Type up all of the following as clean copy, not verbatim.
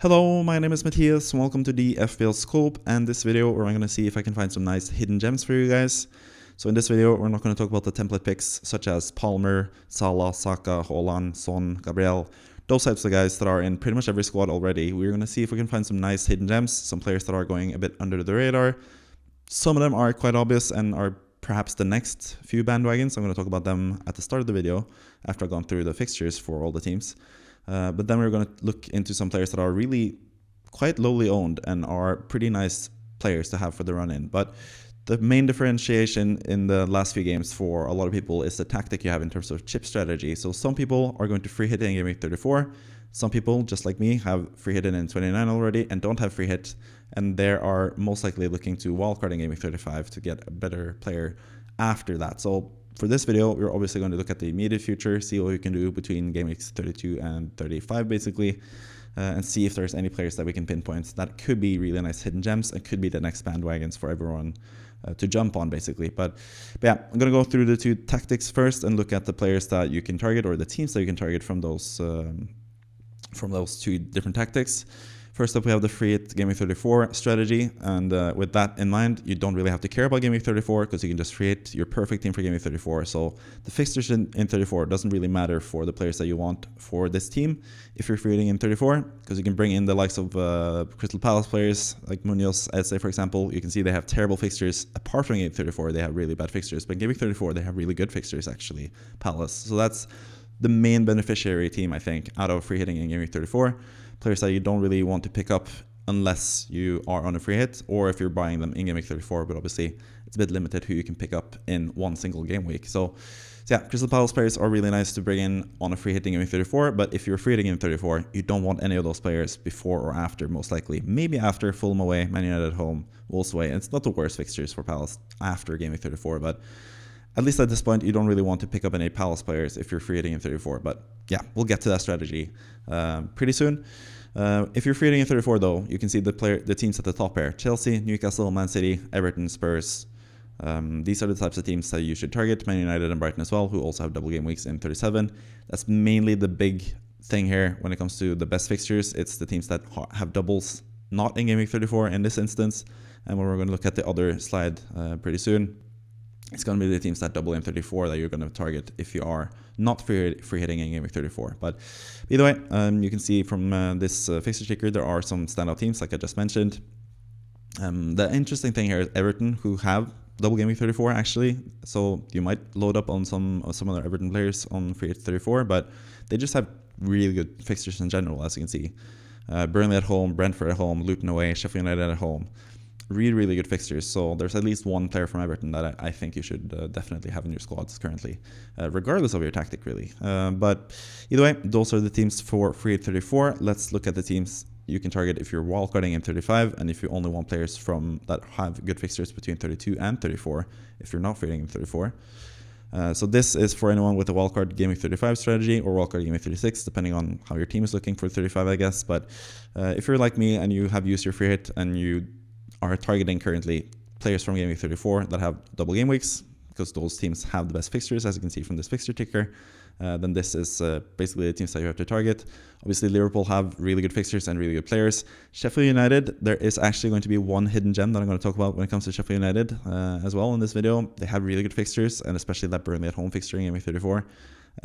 Hello, my name is Matthias, welcome to the FPL Scope, and this video where I'm going to see if I can find some nice hidden gems for you guys. So in this video, we're not going to talk about the template picks such as Palmer, Salah, Saka, Haaland, Son, Gabriel, those types of guys that are in pretty much every squad already. We're going to see if we can find some nice hidden gems, some players that are going a bit under the radar. Some of them are quite obvious and are perhaps the next few bandwagons. I'm going to talk about them at the start of the video after I've gone through the fixtures for all the teams. But then we're going to look into some players that are really quite lowly owned and are pretty nice players to have for the run-in. But the main differentiation in the last few games for a lot of people is the tactic you have in terms of chip strategy. So some people are going to free hit in game week 34. Some people, just like me, have free hit in 29 already and don't have free hit. And they are most likely looking to wildcard in game week 35 to get a better player after that. So for this video, we're obviously going to look at the immediate future, see what we can do between game weeks 32 and 35 basically, and see if there's any players that we can pinpoint that could be really nice hidden gems and could be the next bandwagons for everyone to jump on basically. But yeah, I'm going to go through the two tactics first and look at the players that you can target or the teams that you can target from those two different tactics. First up, we have the free hit game week 34 strategy, and with that in mind, you don't really have to care about game week 34 because you can just free hit your perfect team for game week 34. So the fixtures in 34 doesn't really matter for the players that you want for this team if you're free hitting in 34, because you can bring in the likes of Crystal Palace players like Munoz, Eze, for example. You can see they have terrible fixtures. Apart from game week 34, they have really bad fixtures, but in game week 34, they have really good fixtures actually, Palace. So that's the main beneficiary team, I think, out of free hitting in game week 34. Players that you don't really want to pick up unless you are on a free hit or if you're buying them in game week 34, but obviously it's a bit limited who you can pick up in one single game week. So yeah, Crystal Palace players are really nice to bring in on a free hit in game week 34, but if you're free hitting in 34, you don't want any of those players before or after, most likely. Maybe after Fulham away, Man United at home, Wolves away. And it's not the worst fixtures for Palace after game week 34, but at least at this point, you don't really want to pick up any Palace players if you're free hitting in 34. But yeah, we'll get to that strategy pretty soon. If you're free hitting in 34, though, you can see the teams at the top here: Chelsea, Newcastle, Man City, Everton, Spurs. These are the types of teams that you should target. Man United and Brighton as well, who also have double game weeks in 37. That's mainly the big thing here when it comes to the best fixtures. It's the teams that have doubles not in game week 34 in this instance. And when we're going to look at the other slide pretty soon, it's going to be the teams that double in 34 that you're going to target if you are not free hitting in game week 34. But either way, you can see from this fixture ticker, there are some standout teams like I just mentioned. The interesting thing here is Everton, who have double game week 34 actually. So you might load up on some other Everton players on free hit 34, but they just have really good fixtures in general, as you can see. Burnley at home, Brentford at home, Luton away, Sheffield United at home. Really good fixtures. So there's at least one player from Everton that I think you should definitely have in your squads currently, regardless of your tactic really. But either way, those are the teams for free hit 34. Let's look at the teams you can target if you're wildcarding in 35, and if you only want players from that have good fixtures between 32 and 34, if you're not free hitting in 34. So this is for anyone with a wildcard game week 35 strategy or wildcard game week 36, depending on how your team is looking for 35, I guess. But if you're like me and you have used your free hit and you are targeting currently players from game week 34 that have double game weeks, because those teams have the best fixtures, as you can see from this fixture ticker, then this is basically the teams that you have to target. Obviously, Liverpool have really good fixtures and really good players. Sheffield United, there is actually going to be one hidden gem that I'm going to talk about when it comes to Sheffield United as well in this video. They have really good fixtures, and especially that Burnley at home fixture in game week 34.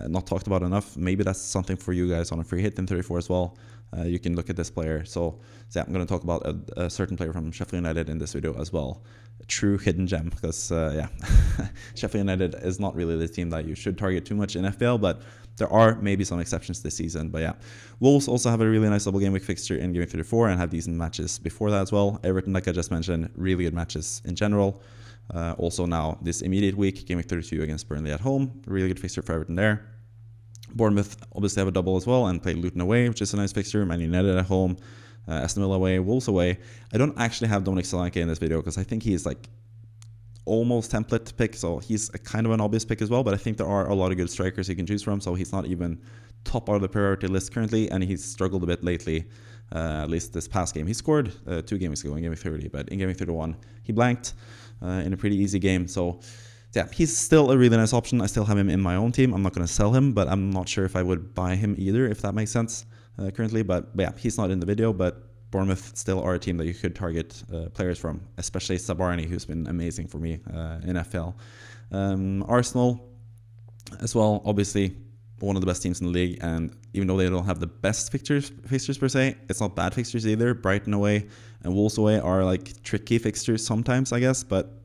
Not talked about enough. Maybe that's something for you guys on a free hit in 34 as well. You can look at this player. So yeah, I'm going to talk about a certain player from Sheffield United in this video as well. A true hidden gem, because yeah, Sheffield United is not really the team that you should target too much in FPL, but there are maybe some exceptions this season. But yeah, Wolves also have a really nice double game week fixture in game week 34 and have decent matches before that as well. Everton, like I just mentioned, really good matches in general. Also now this immediate week, game week 32 against Burnley at home, really good fixture for Everton there. Bournemouth obviously have a double as well and play Luton away, which is a nice fixture. Man United at home, Aston Villa away, Wolves away. I don't actually have Dominic Solanke in this video because I think he's like almost template pick, so he's a kind of an obvious pick as well, but I think there are a lot of good strikers you can choose from, so he's not even top of the priority list currently, and he's struggled a bit lately, at least this past game. He scored 2 games ago in game week 30, but in game week 31 he blanked in a pretty easy game. So yeah, he's still a really nice option. I still have him in my own team. I'm not going to sell him, but I'm not sure if I would buy him either, if that makes sense. currently, but yeah, he's not in the video, but Bournemouth still are a team that you could target players from, especially Sabarni, who's been amazing for me in FPL. Arsenal as well, obviously one of the best teams in the league, and even though they don't have the best fixtures per se, it's not bad fixtures either. Brighton away and Wolves away are like tricky fixtures sometimes, I guess, but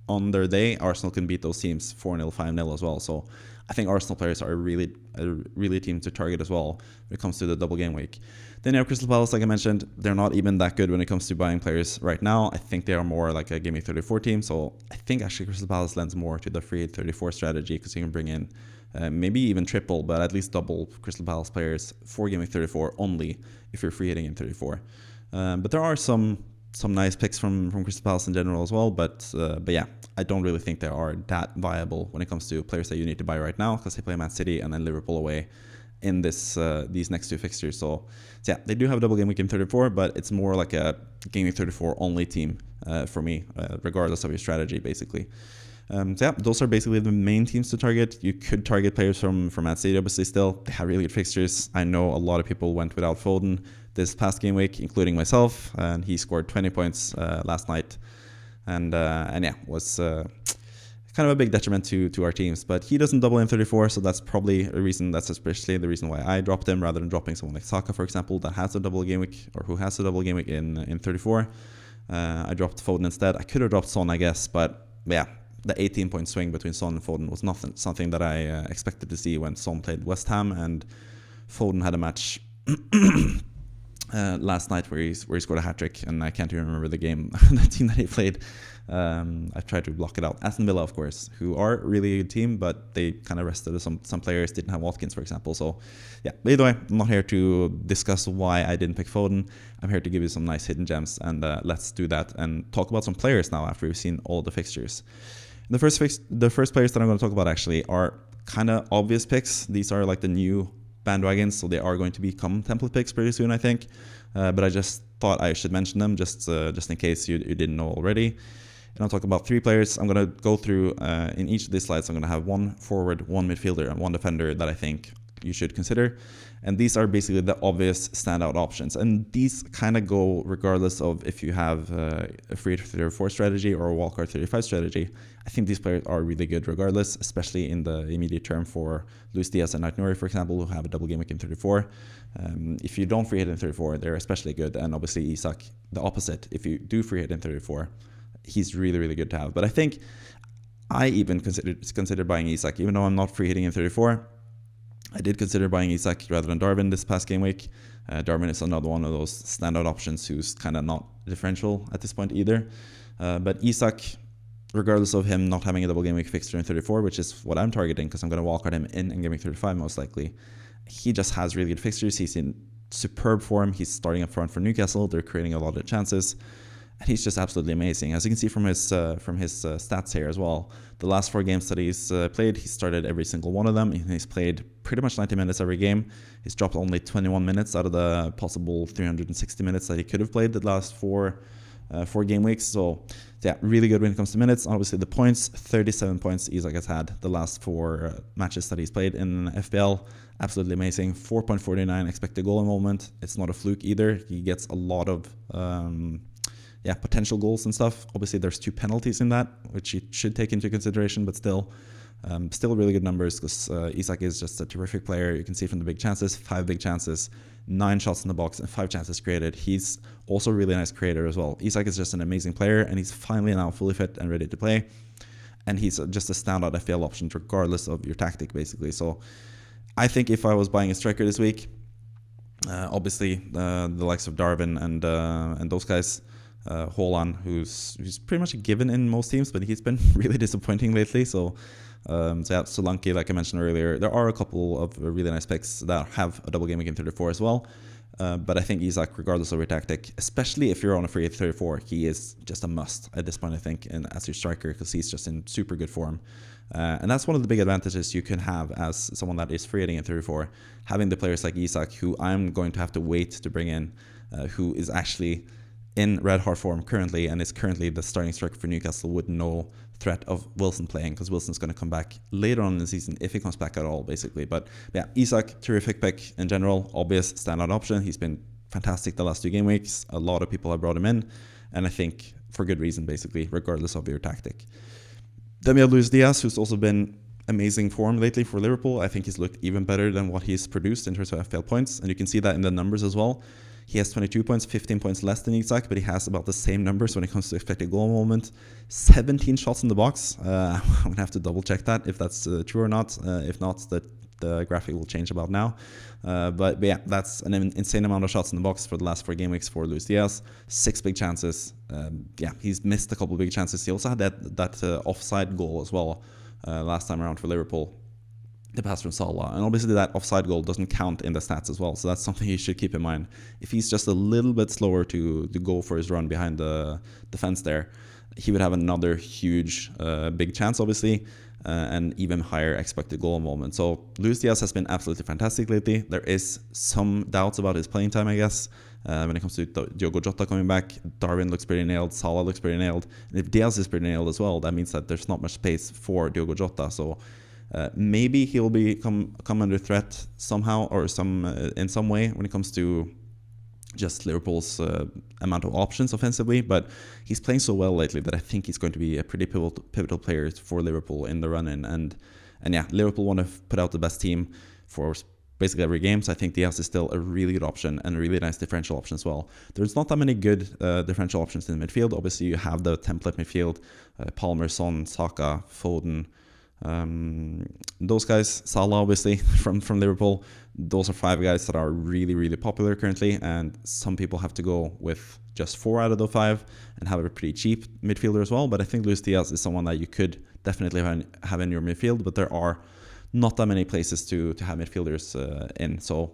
on their day, Arsenal can beat those teams 4-0, 5-0 as well. So I think Arsenal players are really a team to target as well when it comes to the double game week. Then you have Crystal Palace, like I mentioned. They're not even that good when it comes to buying players right now. I think they are more like a Game Week 34 team. So I think actually Crystal Palace lends more to the free hit 34 strategy, because you can bring in maybe even triple, but at least double Crystal Palace players for Game Week 34 only if you're free hitting in 34. But there are some nice picks from Crystal Palace in general as well, but yeah, I don't really think they are that viable when it comes to players that you need to buy right now, because they play Man City and then Liverpool away in these next two fixtures. So yeah, they do have a double game week in 34, but it's more like a game week 34 only team for me, regardless of your strategy, basically. So yeah, those are basically the main teams to target. You could target players from Man City, obviously. Still, they have really good fixtures. I know a lot of people went without Foden this past game week, including myself, and he scored 20 points last night, and yeah, was kind of a big detriment to our teams. But he doesn't double in 34, so that's probably a reason. That's especially the reason why I dropped him rather than dropping someone like Saka, for example, that has a double game week, or who has a double game week in 34. I dropped Foden instead. I could have dropped Son, I guess, but yeah, the 18-point swing between Son and Foden was something that I expected to see when Son played West Ham, and Foden had a match last night where he scored a hat-trick, and I can't even remember the game, the team that he played. I tried to block it out. Aston Villa, of course, who are a really good team, but they kind of rested some players, didn't have Watkins, for example. So yeah, but either way, I'm not here to discuss why I didn't pick Foden. I'm here to give you some nice hidden gems, and let's do that and talk about some players now after we've seen all the fixtures. The first players that I'm going to talk about actually are kind of obvious picks. These are like the new bandwagons, so they are going to become template picks pretty soon, I think. But I just thought I should mention them just in case you didn't know already. And I'll talk about 3 players. I'm going to go through in each of these slides. I'm going to have 1 forward, 1 midfielder, and 1 defender that I think you should consider. And these are basically the obvious standout options. And these kind of go regardless of if you have a free 34 strategy or a wildcard 35 strategy. I think these players are really good regardless, especially in the immediate term for Luis Diaz and Nuri, for example, who have a double game week in 34. If you don't free hit in 34, they're especially good. And obviously Isak, the opposite. If you do free hit in 34, he's really, really good to have. But I think I even considered buying Isak, even though I'm not free hitting in 34. I did consider buying Isak rather than Darwin this past game week. Darwin is another one of those standout options who's kind of not differential at this point either. But Isak, regardless of him not having a double game week fixture in 34, which is what I'm targeting because I'm going to wildcard him in game week 35 most likely, he just has really good fixtures. He's in superb form. He's starting up front for Newcastle. They're creating a lot of chances. And he's just absolutely amazing. As you can see from his stats here as well, the last 4 games that he's played, he started every single one of them. He's played pretty much 90 minutes every game. He's dropped only 21 minutes out of the possible 360 minutes that he could have played the last 4 game weeks. So yeah, really good when it comes to minutes. Obviously the points, 37 points Isak has had the last 4 matches that he's played in FPL. Absolutely amazing. 4.49 expected goal involvement. It's not a fluke either. He gets a lot of potential goals and stuff. Obviously, there's 2 penalties in that, which you should take into consideration, but still really good numbers because Isak is just a terrific player. You can see from the big chances, 5 big chances, 9 shots in the box, and 5 chances created. He's also a really nice creator as well. Isak is just an amazing player, and he's finally now fully fit and ready to play. And he's just a standout FPL option regardless of your tactic, basically. So I think if I was buying a striker this week, obviously the likes of Darwin and those guys, Haaland, who's pretty much a given in most teams, but he's been really disappointing lately. So yeah, Solanke, like I mentioned earlier, there are a couple of really nice picks that have a double game week in 34 as well. But I think Isak, regardless of your tactic, especially if you're on a free hit 34, he is just a must at this point, I think, and as your striker, because he's just in super good form. And that's one of the big advantages you can have as someone that is free hitting in 34, having the players like Isak, who I'm going to have to wait to bring in, who is actually in red hot form currently, and is currently the starting striker for Newcastle with no threat of Wilson playing, because Wilson's going to come back later on in the season if he comes back at all, basically. But yeah, Isak, terrific pick in general, obvious standout option. He's been fantastic the last 2 game weeks. A lot of people have brought him in, and I think for good reason, basically, regardless of your tactic. Then we have Luis Diaz, who's also been amazing form lately for Liverpool. I think he's looked even better than what he's produced in terms of FPL points, and you can see that in the numbers as well. He has 22 points, 15 points less than Isak, but he has about the same numbers when it comes to expected goal involvement. 17 shots in the box. I'm going to have to double check that if that's true or not. If not, the graphic will change about now. But yeah, that's an insane amount of shots in the box for the last 4 game weeks for Luis Diaz. 6 big chances. Yeah, he's missed a couple of big chances. He also had that offside goal as well last time around for Liverpool. The pass from Salah, and obviously that offside goal doesn't count in the stats as well, so that's something you should keep in mind. If he's just a little bit slower to go for his run behind the defense there, he would have another huge big chance, obviously, and even higher expected goal involvement. So Luis Diaz has been absolutely fantastic lately. There is some doubts about his playing time, I guess, when it comes to Diogo Jota coming back. Darwin looks pretty nailed, Salah looks pretty nailed, and if Diaz is pretty nailed as well, that means that there's not much space for Diogo Jota. So maybe he'll come under threat somehow, or in some way when it comes to just Liverpool's amount of options offensively. But he's playing so well lately that I think he's going to be a pretty pivotal player for Liverpool in the run-in. And yeah, Liverpool want to put out the best team for basically every game. So I think Diaz is still a really good option and a really nice differential option as well. There's not that many good differential options in the midfield. Obviously, you have the template midfield, Palmer, Son, Saka, Foden. Those guys, Salah obviously from Liverpool, those are 5 guys that are really, really popular currently, and some people have to go with just 4 out of the 5 and have a pretty cheap midfielder as well. But I think Luis Diaz is someone that you could definitely have in your midfield, but there are not that many places to have midfielders in. So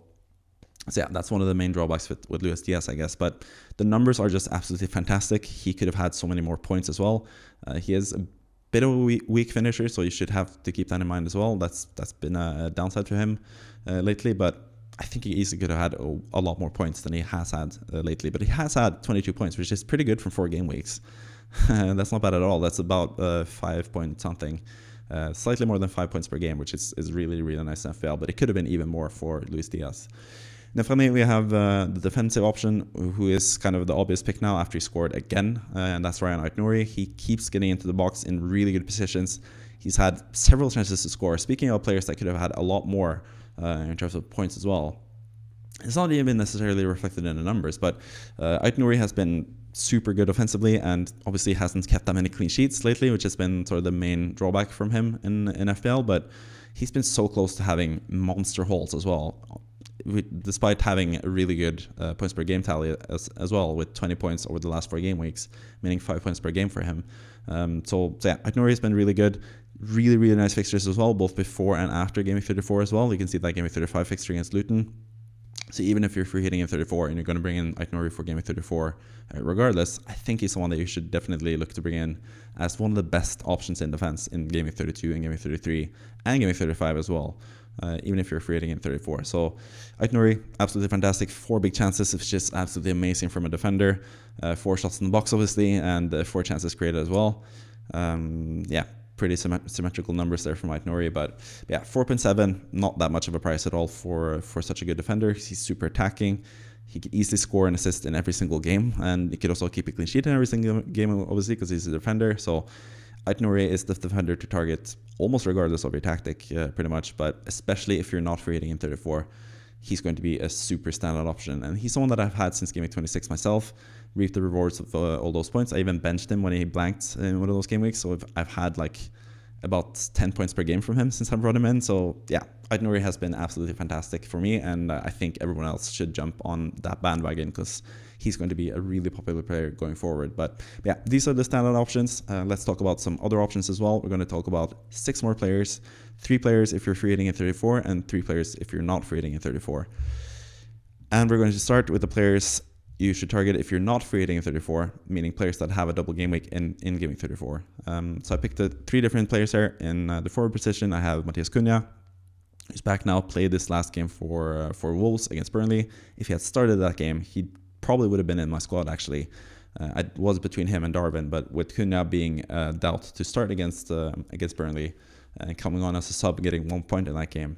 yeah, that's one of the main drawbacks with Luis Diaz, I guess. But the numbers are just absolutely fantastic. He could have had so many more points as well. He is a bit of a weak finisher, so you should have to keep that in mind as well. That's been a downside to him lately, but I think he easily could have had a lot more points than he has had lately. But he has had 22 points, which is pretty good from 4 game weeks. That's not bad at all. That's about 5 point something, slightly more than 5 points per game, which is really, really nice in FPL, but it could have been even more for Luis Diaz. Then finally, we have the defensive option, who is kind of the obvious pick now after he scored again, and that's Ryan Aït-Nouri. He keeps getting into the box in really good positions. He's had several chances to score. Speaking of players that could have had a lot more in terms of points as well, it's not even necessarily reflected in the numbers, but Aït-Nouri has been super good offensively, and obviously hasn't kept that many clean sheets lately, which has been sort of the main drawback from him in FPL, but he's been so close to having monster hauls as well, despite having a really good points per game tally as well, with 20 points over the last 4 game weeks, meaning 5 points per game for him. So yeah, Aït-Nouri has been really good. Really, really nice fixtures as well, both before and after Game Week 34 as well. You can see that Game Week 35 fixture against Luton. So even if you're free hitting in 34 and you're going to bring in Aït-Nouri for Game Week 34, regardless, I think he's someone that you should definitely look to bring in as one of the best options in defense in Game Week 32 and Game Week 33 and Game Week 35 as well. Even if you're free hitting in 34. So Aït-Nouri, absolutely fantastic. 4 big chances, which is absolutely amazing from a defender. 4 shots in the box, obviously, and 4 chances created as well. Yeah, pretty symmetrical numbers there from Aït-Nouri. But yeah, 4.7, not that much of a price at all for such a good defender. He's super attacking. He could easily score and assist in every single game, and he could also keep a clean sheet in every single game, obviously, because he's a defender. So Aït-Nouri is the defender to target almost regardless of your tactic, pretty much, but especially if you're not free hitting in 34, he's going to be a super standout option. And he's someone that I've had since Game Week 26 myself, reaped the rewards of all those points. I even benched him when he blanked in one of those game weeks, so I've had like about 10 points per game from him since I brought him in. So yeah, Aït-Nouri has been absolutely fantastic for me, and I think everyone else should jump on that bandwagon, because he's going to be a really popular player going forward. But yeah, these are the standout options. Let's talk about some other options as well. We're going to talk about 6 more players, 3 players if you're free hitting in 34, and 3 players if you're not free hitting in 34. And we're going to start with the players you should target if you're not free hitting in 34, meaning players that have a double game week in Game Week 34. So I picked 3 different players here. In the forward position, I have Matheus Cunha, who's back now, played this last game for Wolves against Burnley. If he had started that game, he probably would have been in my squad actually. I was between him and Darwin, but with Cunha being doubt to start against Burnley and coming on as a sub, getting 1 point in that game,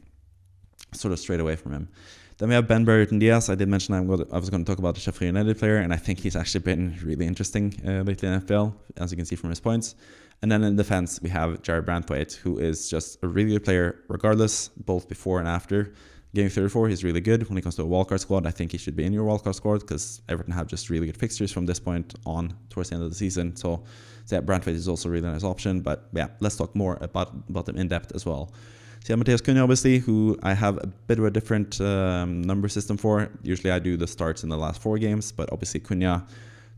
sort of straight away from him. Then we have Ben Brereton Diaz. I did mention I was going to talk about the Sheffield United player, and I think he's actually been really interesting lately in FPL, as you can see from his points. And then in defense, we have Jared Brantwaite, who is just a really good player regardless, both before and after. Game 34, he's really good. When it comes to a wildcard squad, I think he should be in your wildcard squad because Everton have just really good fixtures from this point on towards the end of the season. So yeah, Brantwaite is also a really nice option. But yeah, let's talk more about them in depth as well. So yeah, Matheus Cunha, obviously, who I have a bit of a different number system for. Usually I do the starts in the last 4 games, but obviously Cunha,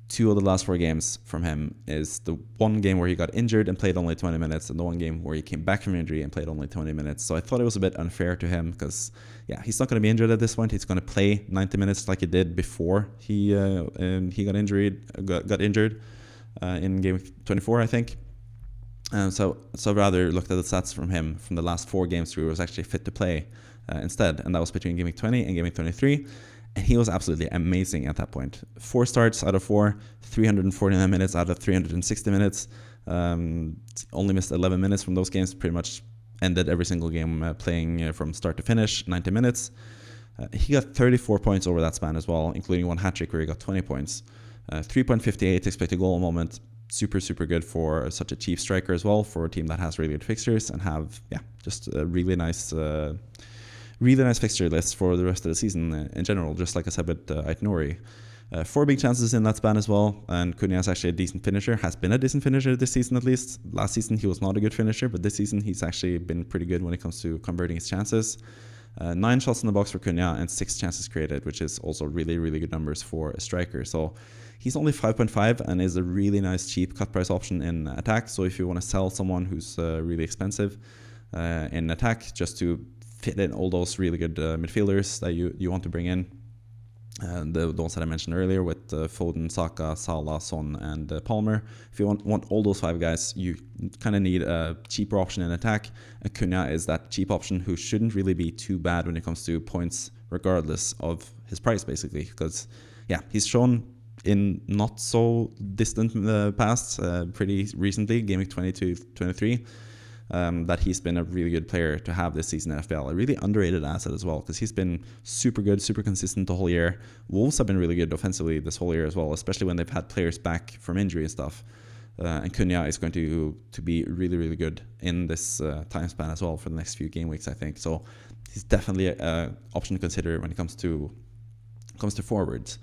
2 of the last 4 games from him is the one game where he got injured and played only 20 minutes, and the one game where he came back from injury and played only 20 minutes. So I thought it was a bit unfair to him because, yeah, he's not going to be injured at this point. He's going to play 90 minutes like he did before he got injured in game 24, I think. So I rather looked at the stats from him from the last 4 games where he was actually fit to play instead, and that was between game 20 and game 23. And he was absolutely amazing at that point. 4 starts out of 4, 349 minutes out of 360 minutes. Only missed 11 minutes from those games. Pretty much ended every single game playing from start to finish, 90 minutes. He got 34 points over that span as well, including 1 hat-trick where he got 20 points. 3.58 expected goal moment. Super good for such a cheap striker as well, for a team that has really good fixtures and have just a really nice fixture list for the rest of the season in general, just like I said with Aït-Nouri. 4 big chances in that span as well, and Cunha is actually a decent finisher, has been a decent finisher this season at least. Last season he was not a good finisher, but this season he's actually been pretty good when it comes to converting his chances. 9 shots in the box for Cunha and 6 chances created, which is also really good numbers for a striker. So he's only 5.5 and is a really nice cheap cut price option in attack. So if you want to sell someone who's really expensive in attack, just to fit in all those really good midfielders that you want to bring in, the ones that I mentioned earlier with Foden, Saka, Salah, Son, and Palmer. If you want all those 5 guys, you kind of need a cheaper option in attack. And Cunha is that cheap option who shouldn't really be too bad when it comes to points, regardless of his price, basically. Because, yeah, he's shown in not so distant past, pretty recently, game week 22-23, that he's been a really good player to have this season in FPL. A really underrated asset as well, because he's been super good, super consistent the whole year. Wolves have been really good offensively this whole year as well, especially when they've had players back from injury and stuff. And Cunha is going to be really good in this time span as well for the next few game weeks, I think. So he's definitely an option to consider when it comes to forwards.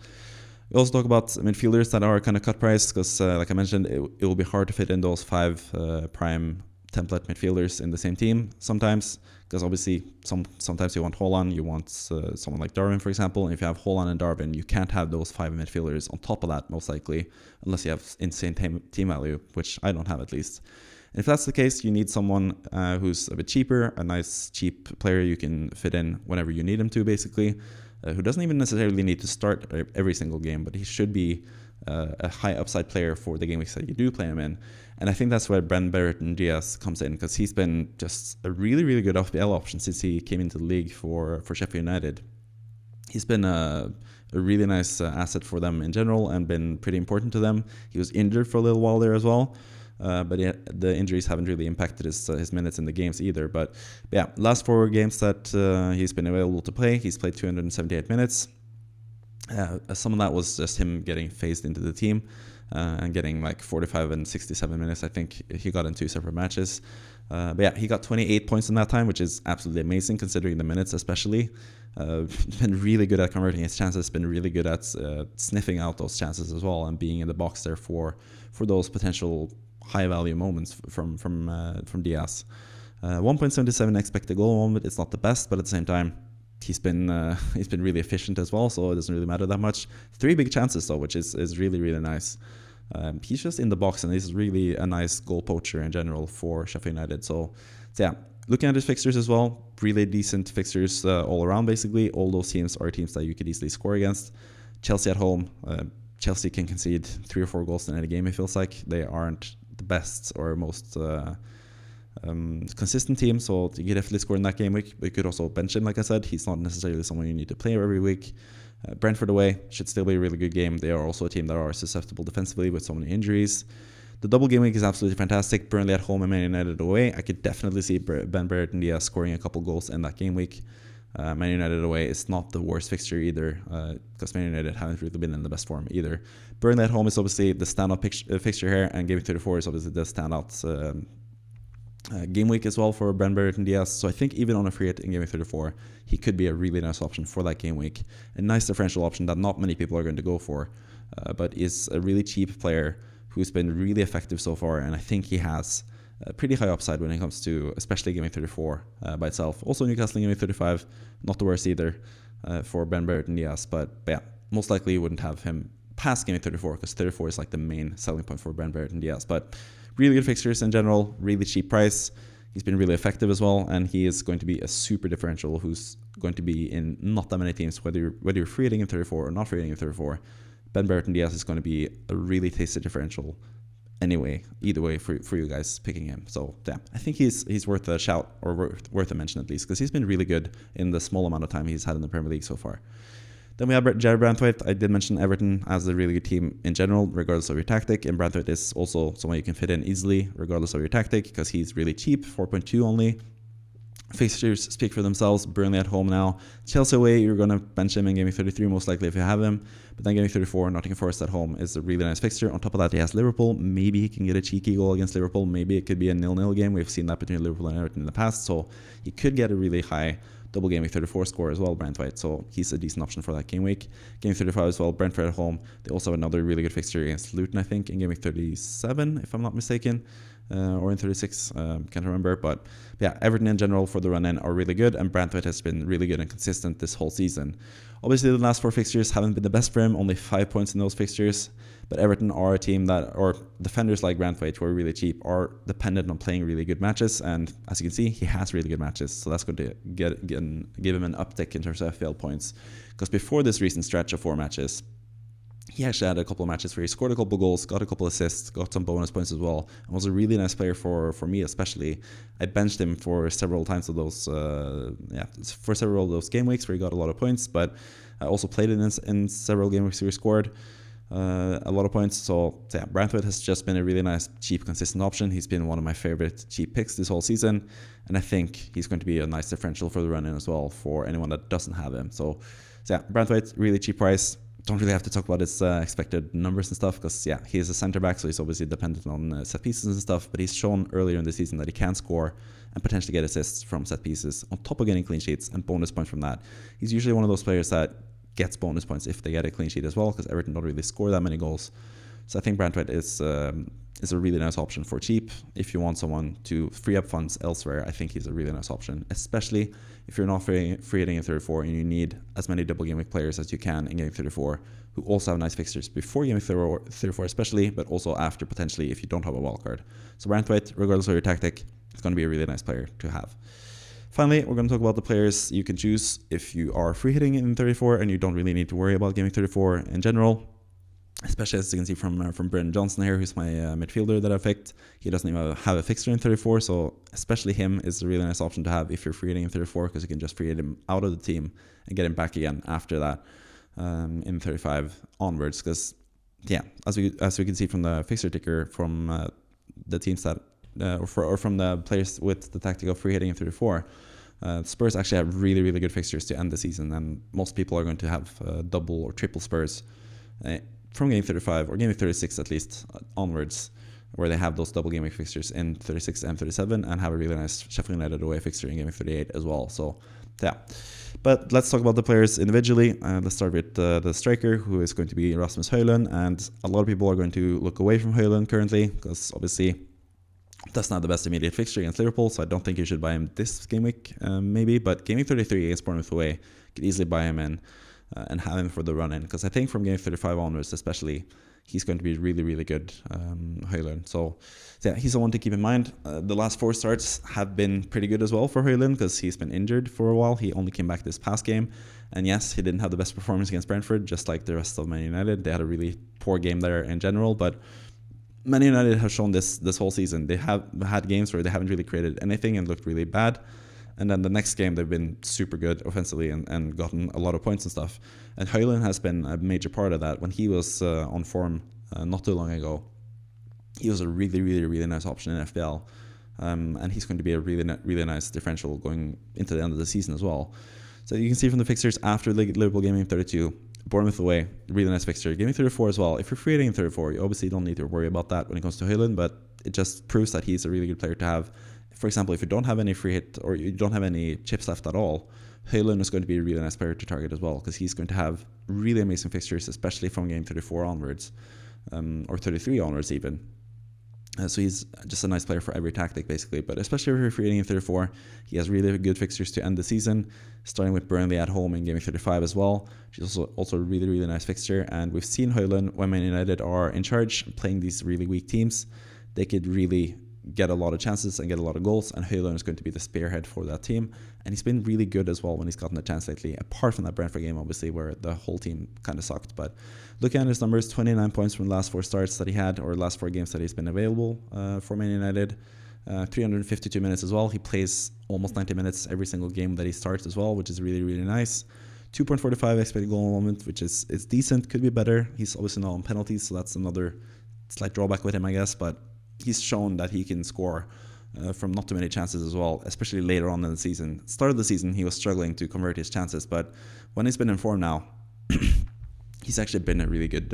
We also talk about midfielders that are kind of cut price, because like I mentioned, it will be hard to fit in those 5 prime template midfielders in the same team sometimes, because obviously sometimes you want Haaland, you want someone like Darwin, for example. And if you have Haaland and Darwin, you can't have those 5 midfielders on top of that, most likely, unless you have insane team value, which I don't have at least. And if that's the case, you need someone who's a bit cheaper, a nice cheap player you can fit in whenever you need him to, basically, who doesn't even necessarily need to start every single game, but he should be a high upside player for the game weeks that you do play him in. And I think that's where Ben Brereton Diaz comes in, because he's been just a really good FPL option since he came into the league for Sheffield United. He's been a really nice asset for them in general and been pretty important to them. He was injured for a little while there as well, but the injuries haven't really impacted his minutes in the games either. But yeah, last 4 games that he's been available to play, he's played 278 minutes. Some of that was just him getting phased into the team and getting like 45 and 67 minutes. I think he got in 2 separate matches. But yeah, he got 28 points in that time, which is absolutely amazing considering the minutes especially. Been really good at converting his chances, been really good at sniffing out those chances as well, and being in the box there for those potential high value moments from Diaz. 1.77 expected goal moment. It's not the best, but at the same time, he's been really efficient as well, so it doesn't really matter that much. 3 big chances though, which is really nice. He's just in the box, and he's really a nice goal poacher in general for Sheffield United. So yeah, looking at his fixtures as well, really decent fixtures all around. Basically, all those teams are teams that you could easily score against. Chelsea at home, Chelsea can concede 3 or 4 goals in any game. It feels like they aren't the best or most consistent team, so you could definitely score in that game week, but you could also bench him. Like I said, he's not necessarily someone you need to play every week. Brentford away should still be a really good game. They are also a team that are susceptible defensively with so many injuries. The double game week is absolutely fantastic. Burnley at home and Man United away. I could definitely see Ben Brereton Diaz scoring a couple goals in that game week. Man United away is not the worst fixture either, because Man United haven't really been in the best form either. Burnley at home is obviously the standout fixture here, and Game 34 is obviously the standout game week as well for Ben Brereton Diaz. So I think even on a free hit in Game 34, he could be a really nice option for that game week. A nice differential option that not many people are going to go for, but is a really cheap player who's been really effective so far, and I think he has a pretty high upside when it comes to especially Game 34 by itself. Also Newcastle in Game 35, not the worst either for Ben Brereton Diaz, but yeah, most likely you wouldn't have him past Game 34 because 34 is like the main selling point for Ben Brereton Diaz. But really good fixtures in general, really cheap price. He's been really effective as well, and he is going to be a super differential who's going to be in not that many teams, whether you're free hitting in 34 or not free hitting in 34. Ben Brereton Diaz is going to be a really tasty differential anyway, either way for you guys picking him. So yeah, I think he's worth a shout, or worth a mention at least, because he's been really good in the small amount of time he's had in the Premier League so far. Then we have Jared Branthwaite. I did mention Everton as a really good team in general, regardless of your tactic. And Branthwaite is also someone you can fit in easily, regardless of your tactic, because he's really cheap, 4.2 only. Fixtures speak for themselves. Burnley at home now. Chelsea away, you're going to bench him in Game 33, most likely if you have him. But then Game 34, Nottingham Forest at home is a really nice fixture. On top of that, he has Liverpool. Maybe he can get a cheeky goal against Liverpool. Maybe it could be a 0-0 game. We've seen that between Liverpool and Everton in the past. So he could get a really high double game week 34 score as well, Branthwaite. So he's a decent option for that game week. Game 35 as well, Brentford at home. They also have another really good fixture against Luton, I think, in game week 37, if I'm not mistaken. Or in 36, can't remember. But yeah, Everton in general for the run-in are really good, and Branthwaite has been really good and consistent this whole season. Obviously, the last 4 fixtures haven't been the best for him, only 5 points in those fixtures. But Everton are a team that, or defenders like Branthwaite, who are really cheap, are dependent on playing really good matches. And as you can see, he has really good matches. So that's going to give him an uptick in terms of FPL points. Because before this recent stretch of 4 matches, he actually had a couple of matches where he scored a couple of goals, got a couple of assists, got some bonus points as well, and was a really nice player for me especially. I benched him for several times of those, for several of those game weeks where he got a lot of points, but I also played it in several game weeks where he scored a lot of points. So yeah, Branthwaite has just been a really nice, cheap, consistent option. He's been one of my favorite cheap picks this whole season, and I think he's going to be a nice differential for the run-in as well for anyone that doesn't have him. So yeah, Branthwaite, really cheap price. Don't really have to talk about his expected numbers and stuff because, yeah, he is a center back, so he's obviously dependent on set pieces and stuff, but he's shown earlier in the season that he can score and potentially get assists from set pieces on top of getting clean sheets and bonus points from that. He's usually one of those players that gets bonus points if they get a clean sheet as well, because Everton don't really score that many goals. So I think Branthwaite is a really nice option for cheap. If you want someone to free up funds elsewhere, I think he's a really nice option, especially if you're not free hitting in 34 and you need as many double game week players as you can in game 34 who also have nice fixtures before game 34 especially, but also after potentially if you don't have a wildcard. So Branthwaite, regardless of your tactic, it's going to be a really nice player to have. Finally, we're going to talk about the players you can choose if you are free hitting in 34 and you don't really need to worry about game 34 in general. Especially as you can see from Brendan Johnson here, who's my midfielder that I picked. He doesn't even have a fixture in 34, so especially him is a really nice option to have if you're free hitting in 34, because you can just free hit him out of the team and get him back again after that in 35 onwards. Because yeah, as we can see from the fixture ticker from the teams that or from the players with the tactic of free hitting in 34. Spurs actually have really, really good fixtures to end the season, and most people are going to have double or triple Spurs from game 35 or game 36 at least onwards, where they have those double game week fixtures in 36 and 37 and have a really nice Sheffield United away fixture in game 38 as well. So yeah, but let's talk about the players individually. Let's start with the striker, who is going to be Rasmus Højlund, and a lot of people are going to look away from Højlund currently because obviously that's not the best immediate fixture against Liverpool, so I don't think you should buy him this game week maybe, but game week 33 against Bournemouth away, you could easily buy him in and have him for the run-in, because I think from game 35 onwards especially, he's going to be really, really good, Højlund. So yeah, he's the one to keep in mind. The last 4 starts have been pretty good as well for Højlund, because he's been injured for a while. He only came back this past game, and yes, he didn't have the best performance against Brentford, just like the rest of Man United. They had a really poor game there in general, but Man United have shown this whole season. They have had games where they haven't really created anything and looked really bad. And then the next game, they've been super good offensively and gotten a lot of points and stuff. And Højlund has been a major part of that. When he was on form not too long ago, he was a really, really, really nice option in FPL. And he's going to be a really nice differential going into the end of the season as well. So you can see from the fixtures after the Liverpool game week 32, Bournemouth away, really nice fixture. Game week 34 as well. If you're free hitting in 34, you obviously don't need to worry about that when it comes to Højlund, but it just proves that he's a really good player to have. For example, if you don't have any free hit or you don't have any chips left at all, Højlund is going to be a really nice player to target as well, because he's going to have really amazing fixtures, especially from game 34 onwards, or 33 onwards even. So he's just a nice player for every tactic, basically. But especially if you're free hitting in 34, he has really good fixtures to end the season, starting with Burnley at home in game 35 as well, which is also a really, really nice fixture. And we've seen Højlund, when Man United are in charge, playing these really weak teams, they could really get a lot of chances and get a lot of goals, and Højlund is going to be the spearhead for that team. And he's been really good as well when he's gotten a chance lately, apart from that Brentford game, obviously, where the whole team kind of sucked. But looking at his numbers, 29 points from the last 4 starts that he had, or last 4 games that he's been available for Man United. 352 minutes as well. He plays almost 90 minutes every single game that he starts as well, which is really, really nice. 2.45 expected goal moment, which is decent, could be better. He's obviously not on penalties, so that's another slight drawback with him, I guess, but he's shown that he can score from not too many chances as well, especially later on in the season. Start of the season, he was struggling to convert his chances, but when he's been in form now, he's actually been a really good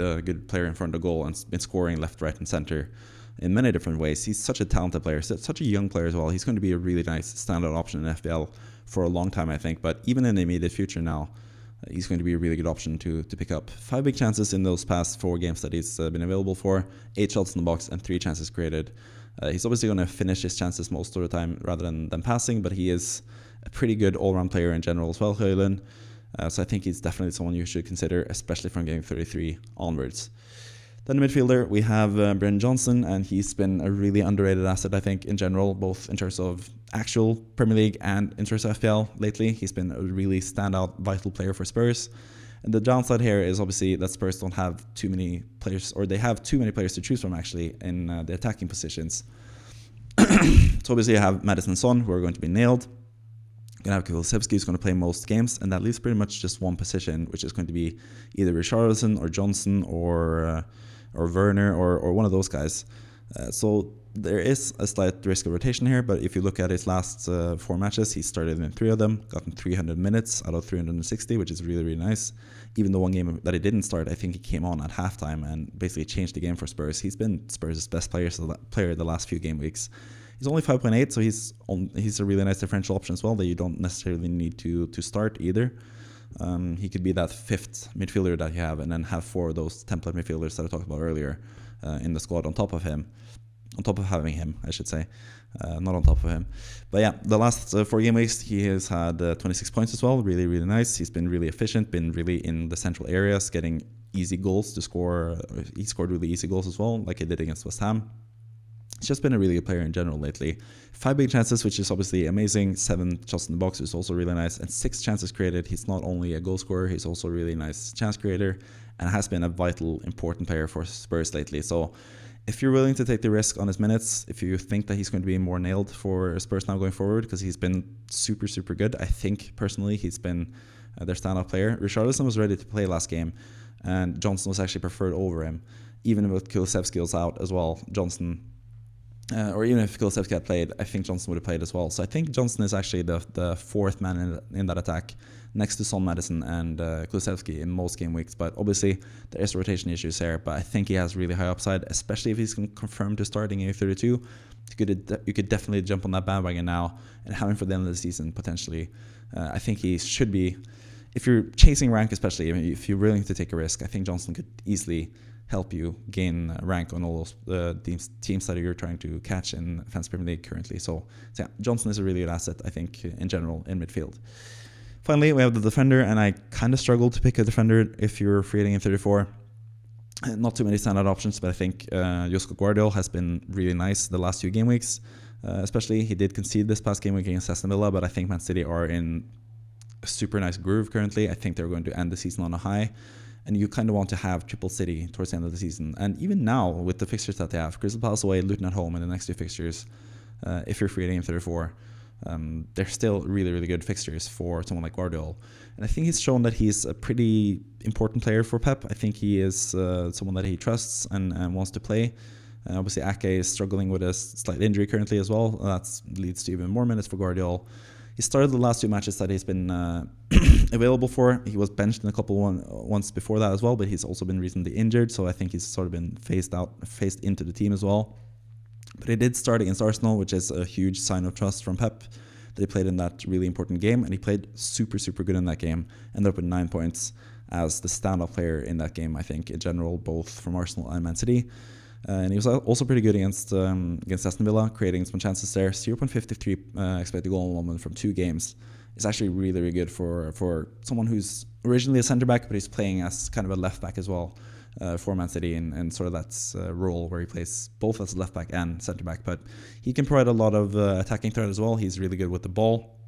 player in front of the goal and been scoring left, right, and center in many different ways. He's such a talented player, such a young player as well. He's going to be a really nice standout option in FPL for a long time, I think, but even in the immediate future now, he's going to be a really good option to pick up. 5 big chances in those past 4 games that he's been available for, 8 shots in the box and 3 chances created. He's obviously going to finish his chances most of the time rather than passing, but he is a pretty good all-round player in general as well, Højlund. So I think he's definitely someone you should consider, especially from game 33 onwards. Then the midfielder, we have Brennan Johnson, and he's been a really underrated asset, I think, in general, both in terms of actual Premier League and in terms of FPL lately. He's been a really standout, vital player for Spurs. And the downside here is obviously that Spurs don't have too many players, or they have too many players to choose from, actually, in the attacking positions. So obviously you have Maddison and Son, who are going to be nailed. You're going to have Kulusevski, who's going to play most games, and that leaves pretty much just one position, which is going to be either Richarlison or Johnson or Werner or one of those guys. So there is a slight risk of rotation here, but if you look at his last 4 matches, he started in 3 of them, gotten 300 minutes out of 360, which is really, really nice. Even the one game that he didn't start, I think he came on at halftime and basically changed the game for Spurs. He's been Spurs' best player the last few game weeks. He's only 5.8, so he's a really nice differential option as well that you don't necessarily need to start either. He could be that 5th midfielder that you have, and then have 4 of those template midfielders that I talked about earlier in the squad on top of having him, I should say, not on top of him. But yeah, the last 4 game weeks, he has had 26 points as well, really, really nice. He's been really efficient, been really in the central areas, getting easy goals to score. He scored really easy goals as well, like he did against West Ham. He's just been a really good player in general lately. 5 big chances, which is obviously amazing. 7 shots in the box is also really nice. And 6 chances created. He's not only a goal scorer, he's also a really nice chance creator and has been a vital, important player for Spurs lately. So if you're willing to take the risk on his minutes, if you think that he's going to be more nailed for Spurs now going forward, because he's been super, super good. I think, personally, he's been their standout player. Richarlison was ready to play last game, and Johnson was actually preferred over him. Even with Kulusevski was out as well, Johnson... or even if Kulusevski had played, I think Johnson would have played as well. So I think Johnson is actually the 4th man in that attack, next to Son, Maddison, and Kulusevski in most game weeks. But obviously, there is rotation issues here. But I think he has really high upside, especially if he's confirmed to starting in 32. You could definitely jump on that bandwagon now and have him for the end of the season, potentially. I think he should be, if you're chasing rank especially, if you're willing to take a risk, I think Johnson could easily help you gain rank on all those teams that you're trying to catch in Fantasy Premier League currently. So yeah, Johnson is a really good asset, I think, in general, in midfield. Finally, we have the defender, and I kind of struggled to pick a defender if you're free hitting in 34. Not too many standout options, but I think Josko Guardiola has been really nice the last few game weeks. Especially, he did concede this past game week against Aston Villa, but I think Man City are in a super nice groove currently. I think they're going to end the season on a high. and you kind of want to have triple city towards the end of the season. And even now, with the fixtures that they have, Crystal Palace away, Luton at home, and the next two fixtures, if you're free at game 34, they're still really, really good fixtures for someone like Guardiola. And I think he's shown that he's a pretty important player for Pep. I think he is someone that he trusts and wants to play. Obviously, Ake is struggling with a slight injury currently as well. That leads to even more minutes for Guardiola. He started the last two matches that he's been available for. He was benched in a couple once before that as well, but he's also been recently injured, so I think he's sort of been phased into the team as well. But he did start against Arsenal, which is a huge sign of trust from Pep, that he played in that really important game, and he played super, super good in that game. Ended up with 9 points as the standout player in that game, I think, in general, both from Arsenal and Man City. And he was also pretty good against Aston Villa, creating some chances there. 0.53 expected goal moment from 2 games is actually really, really good for someone who's originally a centre-back, but he's playing as kind of a left-back as well for Man City, and sort of that role where he plays both as left-back and centre-back. But he can provide a lot of attacking threat as well. He's really good with the ball.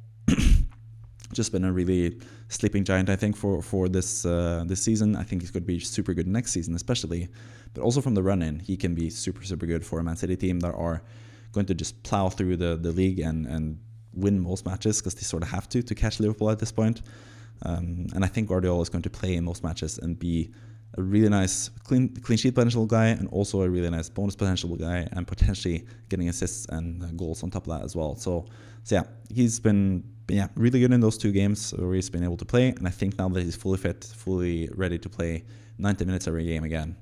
Just been a really sleeping giant, I think, for this season. I think he's going to be super good next season, especially. But also from the run-in, he can be super, super good for a Man City team that are going to just plow through the league and win most matches, because they sort of have to catch Liverpool at this point. And I think Guardiola is going to play in most matches and be a really nice clean sheet potential guy, and also a really nice bonus potential guy, and potentially getting assists and goals on top of that as well. So yeah, he's been really good in those 2 games where he's been able to play, and I think now that he's fully fit, fully ready to play 90 minutes every game again,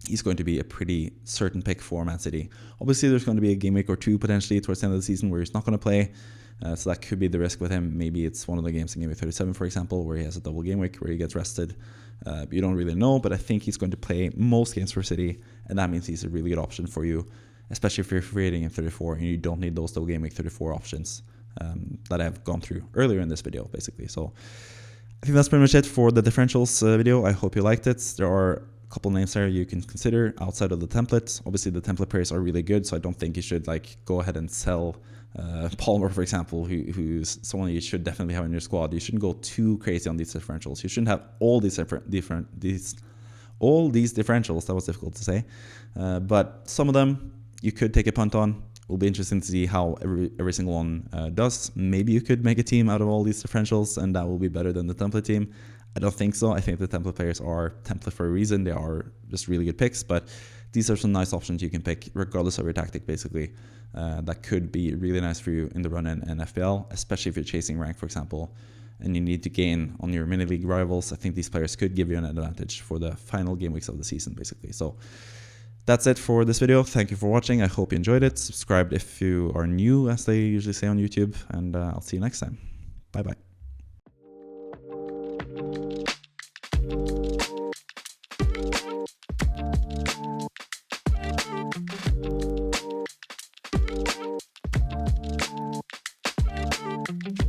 he's going to be a pretty certain pick for Man City. Obviously, there's going to be a game week or 2 potentially towards the end of the season where he's not going to play, so that could be the risk with him. Maybe it's one of the games in game week 37, for example, where he has a double game week where he gets rested. You don't really know, but I think he's going to play most games for City, and that means he's a really good option for you, especially if you're free in 34 and you don't need those double game week 34 options that I've gone through earlier in this video, basically. So I think that's pretty much it for the differentials video. I hope you liked it. There are a couple names there you can consider outside of the template. Obviously, the template players are really good, so I don't think you should go ahead and sell Palmer, for example, who's someone you should definitely have in your squad. You shouldn't go too crazy on these differentials. You shouldn't have all these differentials. That was difficult to say, but some of them you could take a punt on. It'll be interesting to see how every single one does. Maybe you could make a team out of all these differentials, and that will be better than the template team. I don't think so. I think the template players are template for a reason. They are just really good picks, but these are some nice options you can pick regardless of your tactic, basically. That could be really nice for you in the run-in and FPL, especially if you're chasing rank, for example, and you need to gain on your mini-league rivals. I think these players could give you an advantage for the final game weeks of the season, basically. So that's it for this video. Thank you for watching. I hope you enjoyed it. Subscribe if you are new, as they usually say on YouTube, and I'll see you next time. Bye-bye.